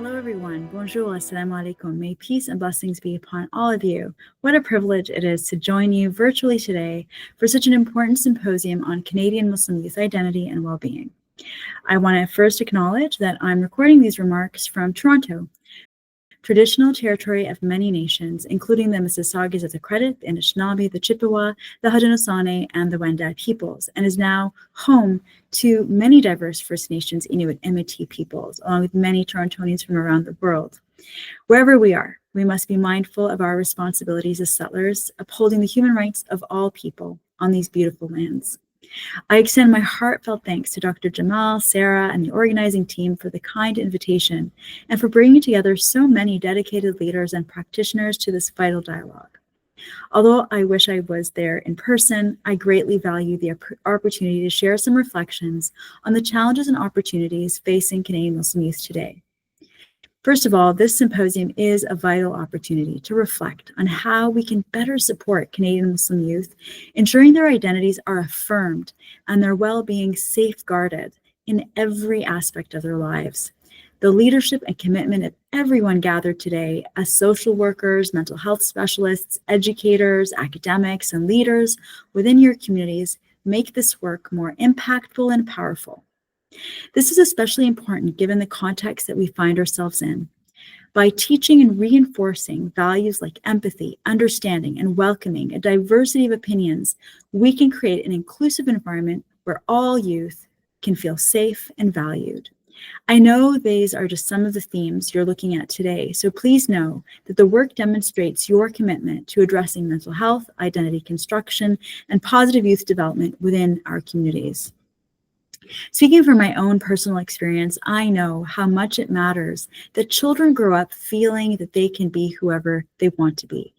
Hello everyone, bonjour, assalamu alaikum. May peace and blessings be upon all of you. What a privilege it is to join you virtually today for such an important symposium on Canadian Muslim youth identity and well-being. I want to first acknowledge that I'm recording these remarks from Toronto, traditional territory of many nations, including the Mississaugas of the Credit, the Anishinaabe, the Chippewa, the Haudenosaunee, and the Wendat peoples, and is now home to many diverse First Nations, Inuit, and Métis peoples, along with many Torontonians from around the world. Wherever we are, we must be mindful of our responsibilities as settlers, upholding the human rights of all people on these beautiful lands. I extend my heartfelt thanks to Dr. Jamal, Sarah, and the organizing team for the kind invitation and for bringing together so many dedicated leaders and practitioners to this vital dialogue. Although I wish I was there in person, I greatly value the opportunity to share some reflections on the challenges and opportunities facing Canadian Muslim youth today. First of all, this symposium is a vital opportunity to reflect on how we can better support Canadian Muslim youth, ensuring their identities are affirmed and their well-being safeguarded in every aspect of their lives. The leadership and commitment of everyone gathered today as social workers, mental health specialists, educators, academics, and leaders within your communities make this work more impactful and powerful. This is especially important given the context that we find ourselves in. By teaching and reinforcing values like empathy, understanding, and welcoming a diversity of opinions, we can create an inclusive environment where all youth can feel safe and valued. I know these are just some of the themes you're looking at today, so please know that the work demonstrates your commitment to addressing mental health, identity construction, and positive youth development within our communities. Speaking from my own personal experience, I know how much it matters that children grow up feeling that they can be whoever they want to be.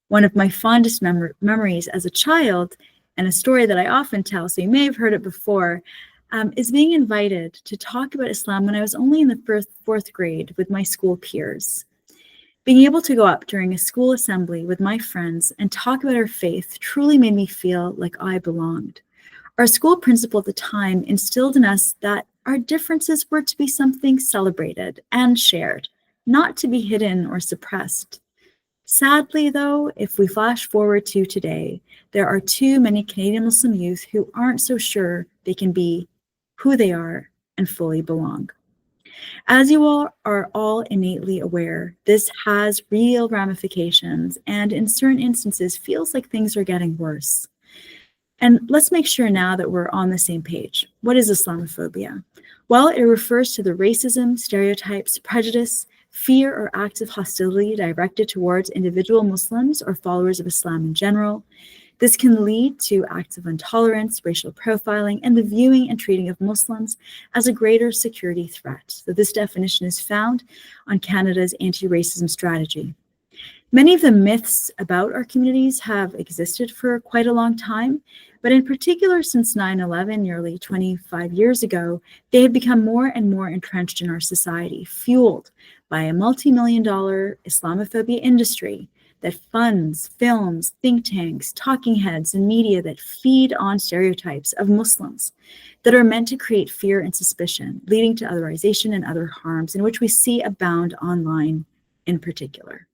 One of my fondest memories as a child, and a story that I often tell, so you may have heard it before, is being invited to talk about Islam when I was only in the fourth grade with my school peers. Being able to go up during a school assembly with my friends and talk about our faith truly made me feel like I belonged. Our school principal at the time instilled in us that our differences were to be something celebrated and shared, not to be hidden or suppressed. Sadly, though, if we flash forward to today, there are too many Canadian Muslim youth who aren't so sure they can be who they are and fully belong. As you all are all innately aware, this has real ramifications and in certain instances feels like things are getting worse. And let's make sure now that we're on the same page. What is Islamophobia? Well, it refers to the racism, stereotypes, prejudice, fear, or acts of hostility directed towards individual Muslims or followers of Islam in general. This can lead to acts of intolerance, racial profiling, and the viewing and treating of Muslims as a greater security threat. So this definition is found on Canada's anti-racism strategy. Many of the myths about our communities have existed for quite a long time, but in particular since 9/11, nearly 25 years ago, they have become more and more entrenched in our society, fueled by a multi-million-dollar Islamophobia industry that funds films, think tanks, talking heads, and media that feed on stereotypes of Muslims that are meant to create fear and suspicion, leading to otherization and other harms, in which we see abound online in particular.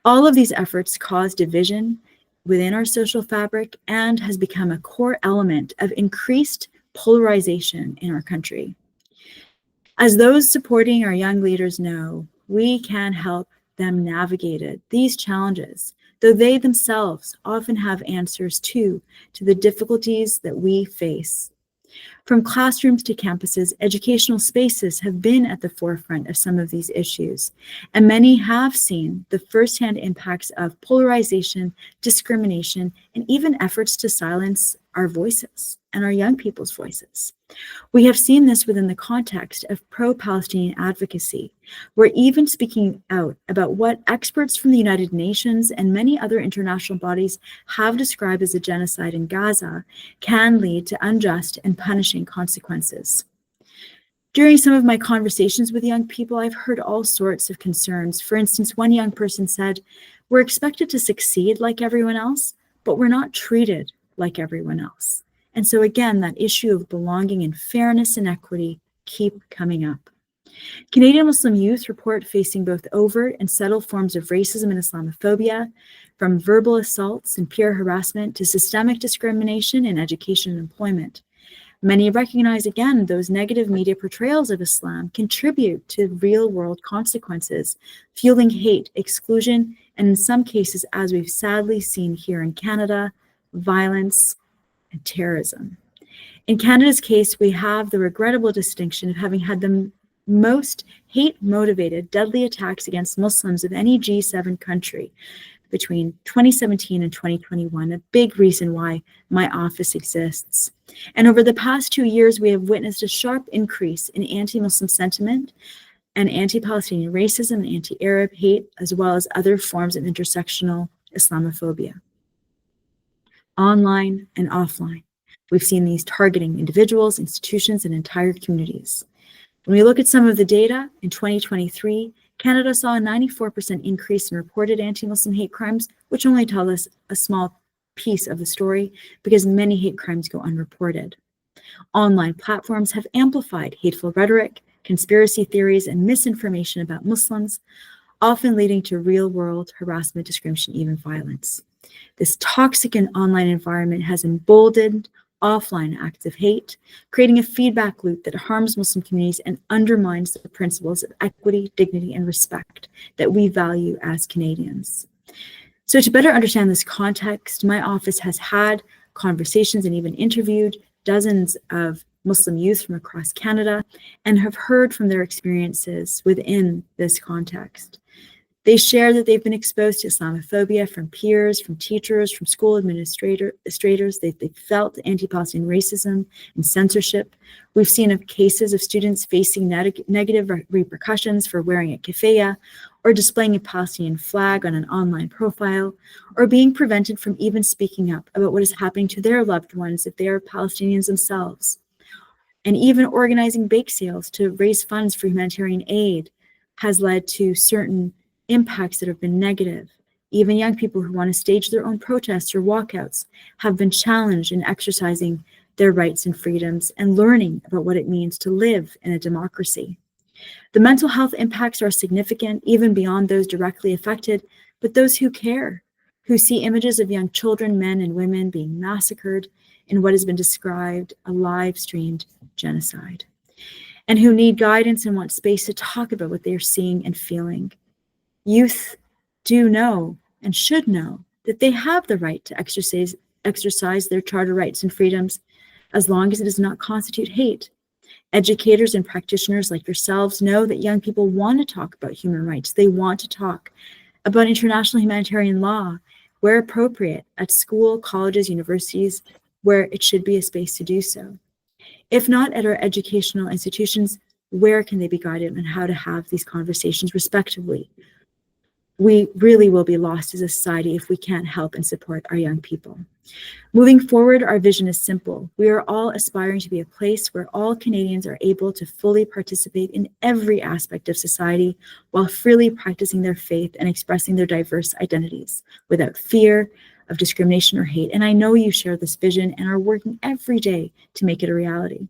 All of these efforts cause division within our social fabric and has become a core element of increased polarization in our country. As those supporting our young leaders know, we can help them navigate these challenges, though they themselves often have answers to the difficulties that we face. From classrooms to campuses, educational spaces have been at the forefront of some of these issues, and many have seen the firsthand impacts of polarization, discrimination, and even efforts to silence our voices and our young people's voices. We have seen this within the context of pro-Palestinian advocacy, where even speaking out about what experts from the United Nations and many other international bodies have described as a genocide in Gaza can lead to unjust and punishing consequences. During some of my conversations with young people, I've heard all sorts of concerns. For instance, one young person said, "We're expected to succeed like everyone else, but we're not treated like everyone else." And so again, that issue of belonging and fairness and equity keep coming up. Canadian Muslim youth report facing both overt and subtle forms of racism and Islamophobia, from verbal assaults and peer harassment to systemic discrimination in education and employment. Many recognize again those negative media portrayals of Islam contribute to real-world consequences, fueling hate, exclusion, and in some cases, as we've sadly seen here in Canada, violence and terrorism. In Canada's case, we have the regrettable distinction of having had the most hate-motivated, deadly attacks against Muslims of any G7 country between 2017 and 2021, a big reason why my office exists. And over the past 2 years, we have witnessed a sharp increase in anti-Muslim sentiment and anti-Palestinian racism and anti-Arab hate, as well as other forms of intersectional Islamophobia. Online and offline, we've seen these targeting individuals, institutions, and entire communities. When we look at some of the data, in 2023, Canada saw a 94% increase in reported anti-Muslim hate crimes, which only tell us a small piece of the story because many hate crimes go unreported. Online platforms have amplified hateful rhetoric, conspiracy theories, and misinformation about Muslims, often leading to real-world harassment, discrimination, even violence. This toxic and online environment has emboldened offline acts of hate, creating a feedback loop that harms Muslim communities and undermines the principles of equity, dignity, and respect that we value as Canadians. So to better understand this context, my office has had conversations and even interviewed dozens of Muslim youth from across Canada and have heard from their experiences within this context. They share that they've been exposed to Islamophobia from peers, from teachers, from school administrators. They've felt anti-Palestinian racism and censorship. We've seen cases of students facing negative repercussions for wearing a keffiyeh or displaying a Palestinian flag on an online profile, or being prevented from even speaking up about what is happening to their loved ones if they are Palestinians themselves. And even organizing bake sales to raise funds for humanitarian aid has led to certain impacts that have been negative. Even young people who want to stage their own protests or walkouts have been challenged in exercising their rights and freedoms and learning about what it means to live in a democracy. The mental health impacts are significant, even beyond those directly affected, but those who care, who see images of young children, men and women being massacred in what has been described a live-streamed genocide, and who need guidance and want space to talk about what they are seeing and feeling. Youth do know and should know that they have the right to exercise their charter rights and freedoms as long as it does not constitute hate. Educators and practitioners like yourselves know that young people want to talk about human rights. They want to talk about international humanitarian law where appropriate at school, colleges, universities, where it should be a space to do so. If not at our educational institutions, where can they be guided on how to have these conversations respectively? We really will be lost as a society if we can't help and support our young people. Moving forward, our vision is simple. We are all aspiring to be a place where all Canadians are able to fully participate in every aspect of society while freely practicing their faith and expressing their diverse identities without fear of discrimination or hate. And I know you share this vision and are working every day to make it a reality.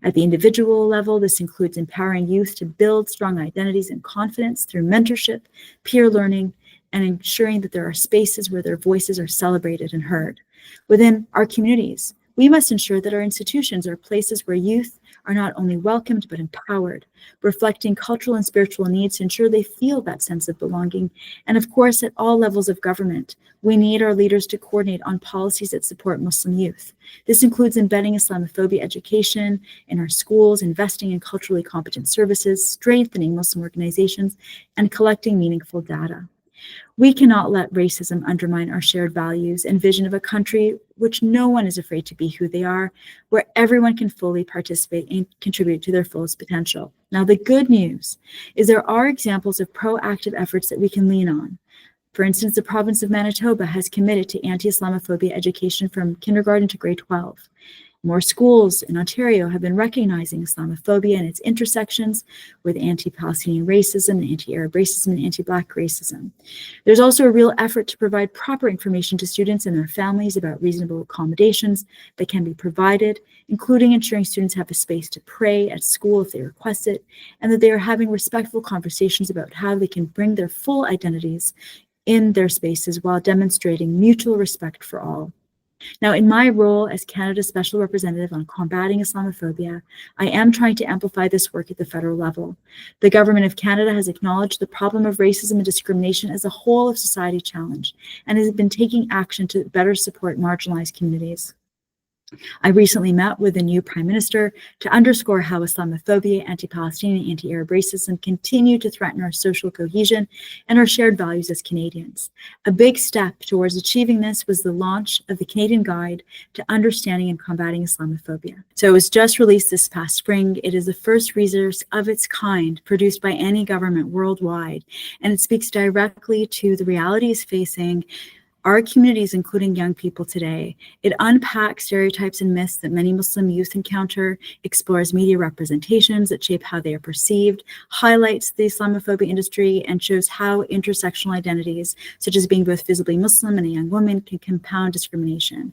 At the individual level, this includes empowering youth to build strong identities and confidence through mentorship, peer learning, and ensuring that there are spaces where their voices are celebrated and heard. Within our communities, we must ensure that our institutions are places where youth are not only welcomed but empowered, reflecting cultural and spiritual needs to ensure they feel that sense of belonging. And of course, at all levels of government, we need our leaders to coordinate on policies that support Muslim youth. This includes embedding Islamophobia education in our schools, investing in culturally competent services, strengthening Muslim organizations, and collecting meaningful data. We cannot let racism undermine our shared values and vision of a country which no one is afraid to be who they are, where everyone can fully participate and contribute to their fullest potential. Now, the good news is there are examples of proactive efforts that we can lean on. For instance, the province of Manitoba has committed to anti-Islamophobia education from kindergarten to grade 12. More schools in Ontario have been recognizing Islamophobia and its intersections with anti-Palestinian racism, anti-Arab racism, and anti-Black racism. There's also a real effort to provide proper information to students and their families about reasonable accommodations that can be provided, including ensuring students have a space to pray at school if they request it, and that they are having respectful conversations about how they can bring their full identities in their spaces while demonstrating mutual respect for all. Now, in my role as Canada's Special Representative on combating Islamophobia, I am trying to amplify this work at the federal level. The Government of Canada has acknowledged the problem of racism and discrimination as a whole of society challenge and has been taking action to better support marginalized communities. I recently met with the new Prime Minister to underscore how Islamophobia, anti-Palestinian, and anti-Arab racism continue to threaten our social cohesion and our shared values as Canadians. A big step towards achieving this was the launch of the Canadian Guide to Understanding and Combating Islamophobia. So it was just released this past spring. It is the first resource of its kind produced by any government worldwide, and it speaks directly to the realities facing our communities, including young people today. It unpacks stereotypes and myths that many Muslim youth encounter, explores media representations that shape how they are perceived, highlights the Islamophobia industry, and shows how intersectional identities, such as being both visibly Muslim and a young woman, can compound discrimination.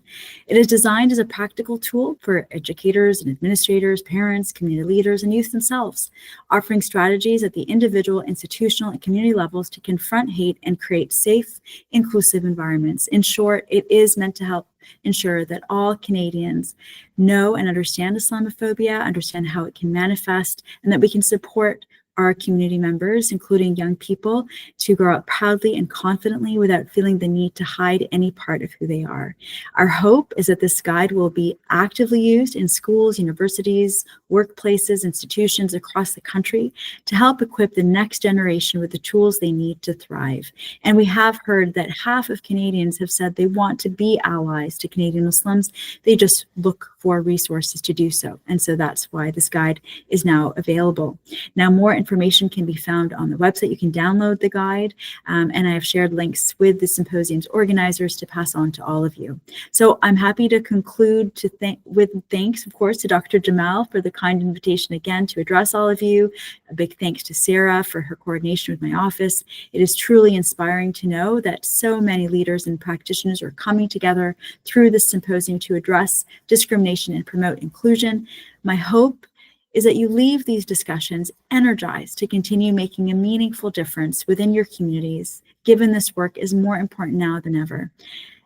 It is designed as a practical tool for educators and administrators, parents, community leaders, and youth themselves, offering strategies at the individual, institutional, and community levels to confront hate and create safe, inclusive environments. In short, it is meant to help ensure that all Canadians know and understand Islamophobia, understand how it can manifest, and that we can support our community members, including young people, to grow up proudly and confidently without feeling the need to hide any part of who they are. Our hope is that this guide will be actively used in schools, universities, workplaces, institutions across the country to help equip the next generation with the tools they need to thrive. And we have heard that half of Canadians have said they want to be allies to Canadian Muslims. They just look for resources to do so. And so that's why this guide is now available. Now, more information can be found on the website. You can download the guide, and I have shared links with the symposium's organizers to pass on to all of you. So I'm happy to conclude with thanks, of course, to Dr. Jamal for the kind invitation again to address all of you. A big thanks to Sarah for her coordination with my office. It is truly inspiring to know that so many leaders and practitioners are coming together through this symposium to address discrimination and promote inclusion. My hope is that you leave these discussions energized to continue making a meaningful difference within your communities, given this work is more important now than ever.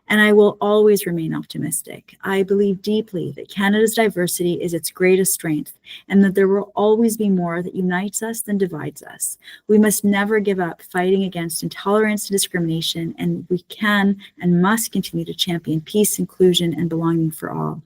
And I will always remain optimistic. I believe deeply that Canada's diversity is its greatest strength, and that there will always be more that unites us than divides us. We must never give up fighting against intolerance and discrimination, and we can and must continue to champion peace, inclusion, and belonging for all.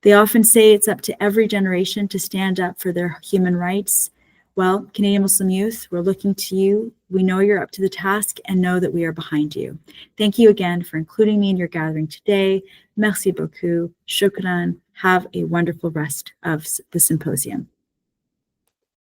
They often say it's up to every generation to stand up for their human rights. Well, Canadian Muslim youth, we're looking to you. We know you're up to the task and know that we are behind you. Thank you again for including me in your gathering today. Merci beaucoup. Shukran. Have a wonderful rest of the symposium.